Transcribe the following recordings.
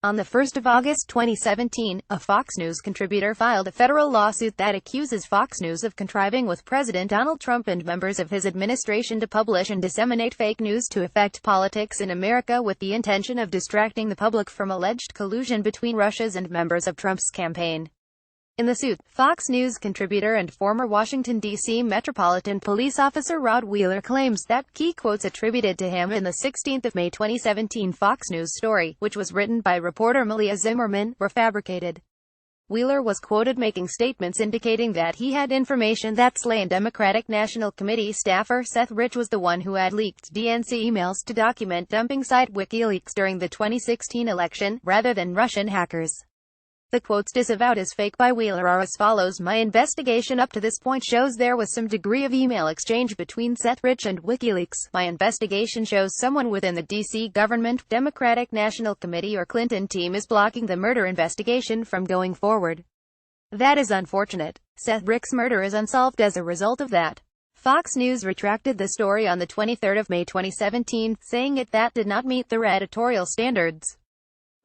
On the 1st of August 2017, a Fox News contributor filed a federal lawsuit that accuses Fox News of contriving with President Donald Trump and members of his administration to publish and disseminate fake news to affect politics in America with the intention of distracting the public from alleged collusion between Russia's and members of Trump's campaign. In the suit, Fox News contributor and former Washington, D.C. Metropolitan Police Officer Rod Wheeler claims that key quotes attributed to him in the 16th of May 2017 Fox News story, which was written by reporter Malia Zimmerman, were fabricated. Wheeler was quoted making statements indicating that he had information that slain Democratic National Committee staffer Seth Rich was the one who had leaked DNC emails to document dumping site WikiLeaks during the 2016 election, rather than Russian hackers. The quotes disavowed as fake by Wheeler are as follows: "My investigation up to this point shows there was some degree of email exchange between Seth Rich and WikiLeaks. My investigation shows someone within the D.C. government, Democratic National Committee or Clinton team is blocking the murder investigation from going forward. That is unfortunate. Seth Rich's murder is unsolved as a result of that." Fox News retracted the story on the 23rd of May 2017, saying that did not meet their editorial standards.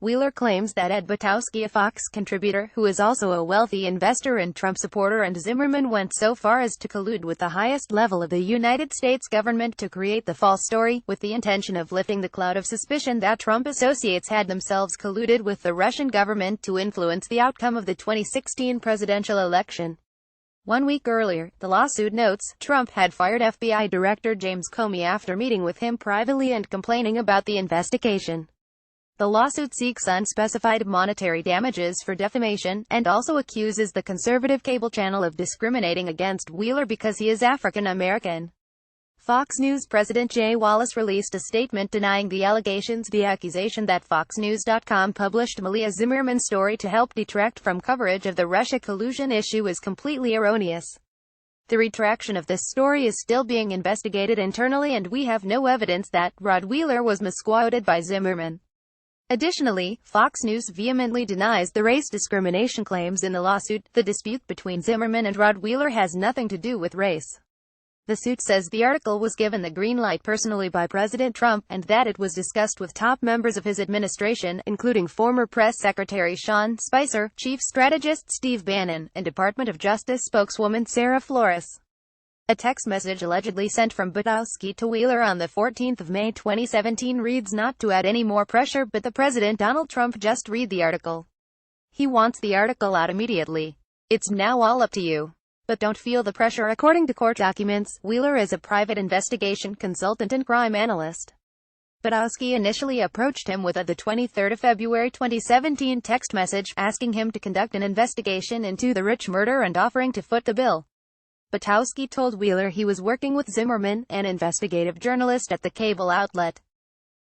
Wheeler claims that Ed Butowski, a Fox contributor, who is also a wealthy investor and Trump supporter, and Zimmerman went so far as to collude with the highest level of the United States government to create the false story, with the intention of lifting the cloud of suspicion that Trump associates had themselves colluded with the Russian government to influence the outcome of the 2016 presidential election. 1 week earlier, the lawsuit notes, Trump had fired FBI Director James Comey after meeting with him privately and complaining about the investigation. The lawsuit seeks unspecified monetary damages for defamation, and also accuses the conservative cable channel of discriminating against Wheeler because he is African American. Fox News President Jay Wallace released a statement denying the allegations. The accusation that FoxNews.com published Malia Zimmerman's story to help detract from coverage of the Russia collusion issue is completely erroneous. The retraction of this story is still being investigated internally, and we have no evidence that Rod Wheeler was misquoted by Zimmerman. Additionally, Fox News vehemently denies the race discrimination claims in the lawsuit. The dispute between Zimmerman and Rod Wheeler has nothing to do with race. The suit says the article was given the green light personally by President Trump, and that it was discussed with top members of his administration, including former Press Secretary Sean Spicer, Chief Strategist Steve Bannon, and Department of Justice spokeswoman Sarah Flores. A text message allegedly sent from Butowski to Wheeler on the 14th of May 2017 reads, "Not to add any more pressure, but the President Donald Trump just read the article. He wants the article out immediately. It's now all up to you. But don't feel the pressure." According to court documents, Wheeler is a private investigation consultant and crime analyst. Butowski initially approached him with a the 23rd of February 2017 text message, asking him to conduct an investigation into the Rich murder and offering to foot the bill. Butowski told Wheeler he was working with Zimmerman, an investigative journalist at the cable outlet.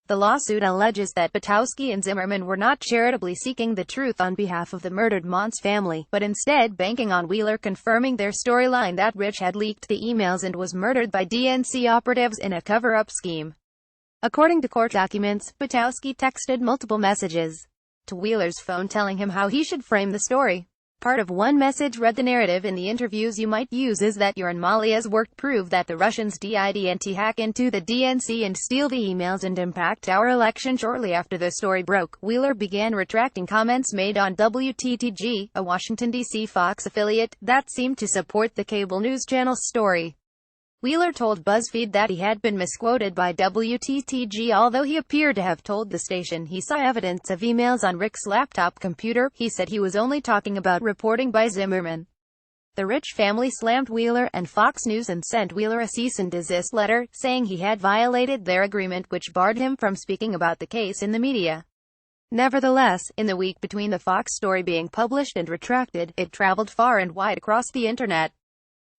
The lawsuit alleges that Butowski and Zimmerman were not charitably seeking the truth on behalf of the murdered Mons family, but instead banking on Wheeler confirming their storyline that Rich had leaked the emails and was murdered by DNC operatives in a cover-up scheme. According to court documents, Butowski texted multiple messages to Wheeler's phone telling him how he should frame the story. Part of one message read, "The narrative in the interviews you might use is that your and Malia's work prove that the Russians didn't hack into the DNC and steal the emails and impact our election." Shortly after the story broke, Wheeler began retracting comments made on WTTG, a Washington, D.C. Fox affiliate, that seemed to support the cable news channel's story. Wheeler told BuzzFeed that he had been misquoted by WTTG, although he appeared to have told the station he saw evidence of emails on Rick's laptop computer. He said he was only talking about reporting by Zimmerman. The Rich family slammed Wheeler and Fox News and sent Wheeler a cease and desist letter, saying he had violated their agreement, which barred him from speaking about the case in the media. Nevertheless, in the week between the Fox story being published and retracted, it traveled far and wide across the internet.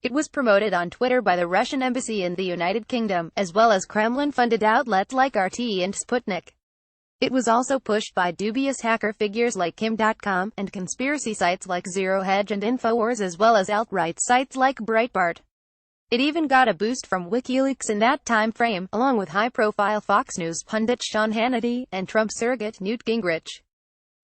It was promoted on Twitter by the Russian embassy in the United Kingdom, as well as Kremlin-funded outlets like RT and Sputnik. It was also pushed by dubious hacker figures like Kim.com, and conspiracy sites like Zero Hedge and Infowars, as well as alt-right sites like Breitbart. It even got a boost from WikiLeaks in that time frame, along with high-profile Fox News pundit Sean Hannity, and Trump surrogate Newt Gingrich.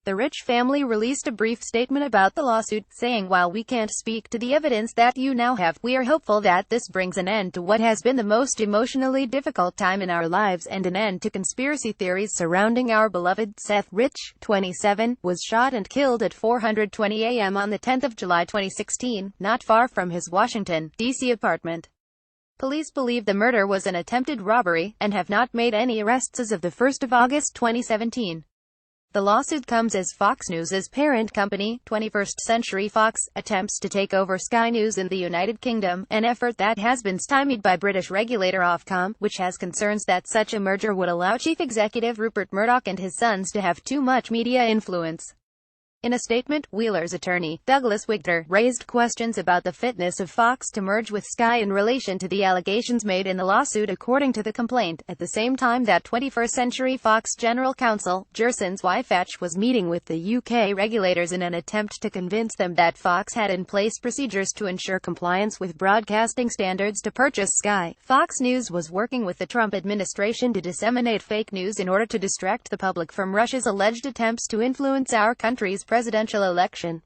The Rich family released a brief statement about the lawsuit, saying, "While we can't speak to the evidence that you now have, we are hopeful that this brings an end to what has been the most emotionally difficult time in our lives and an end to conspiracy theories surrounding our beloved Seth." Rich, 27, was shot and killed at 4:20 a.m. on the 10th of July 2016, not far from his Washington, D.C. apartment. Police believe the murder was an attempted robbery, and have not made any arrests as of the 1st of August 2017. The lawsuit comes as Fox News' parent company, 21st Century Fox, attempts to take over Sky News in the United Kingdom, an effort that has been stymied by British regulator Ofcom, which has concerns that such a merger would allow Chief Executive Rupert Murdoch and his sons to have too much media influence. In a statement, Wheeler's attorney, Douglas Wigter, raised questions about the fitness of Fox to merge with Sky in relation to the allegations made in the lawsuit according to the complaint, at the same time that 21st Century Fox General Counsel, Gerson Wyfetch, was meeting with the UK regulators in an attempt to convince them that Fox had in place procedures to ensure compliance with broadcasting standards to purchase Sky. Fox News was working with the Trump administration to disseminate fake news in order to distract the public from Russia's alleged attempts to influence our country's presidential election.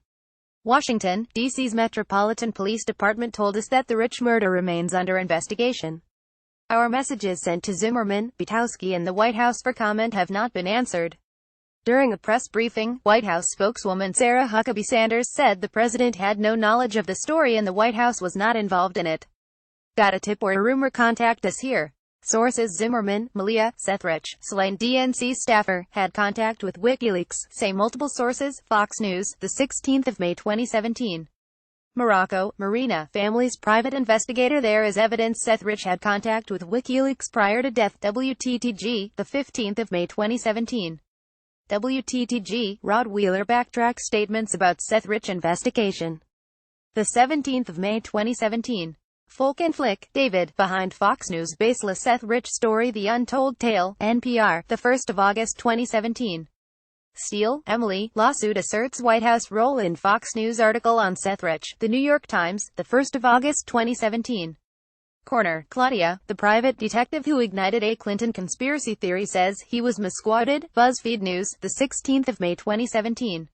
Washington, D.C.'s Metropolitan Police Department told us that the Rich murder remains under investigation. Our messages sent to Zimmerman, Butowski and the White House for comment have not been answered. During a press briefing, White House spokeswoman Sarah Huckabee Sanders said the president had no knowledge of the story and the White House was not involved in it. Got a tip or a rumor? Contact us here. Sources: Zimmerman, Malia, Seth. Rich, slain DNC staffer, had contact with WikiLeaks, say multiple sources. Fox News, the 16th of May 2017. Morocco, Marina, family's private investigator. There is evidence Seth Rich had contact with WikiLeaks prior to death. WTTG, the 15th of May 2017. WTTG, Rod Wheeler backtracks statements about Seth Rich investigation. The 17th of May 2017. Folk and Flick, David, behind Fox News' baseless Seth Rich story The Untold Tale, NPR, the 1st of August 2017. Steele, Emily, lawsuit asserts White House role in Fox News article on Seth Rich, The New York Times, the 1st of August 2017. Corner, Claudia, the private detective who ignited a Clinton conspiracy theory says he was misquoted, BuzzFeed News, the 16th of May 2017.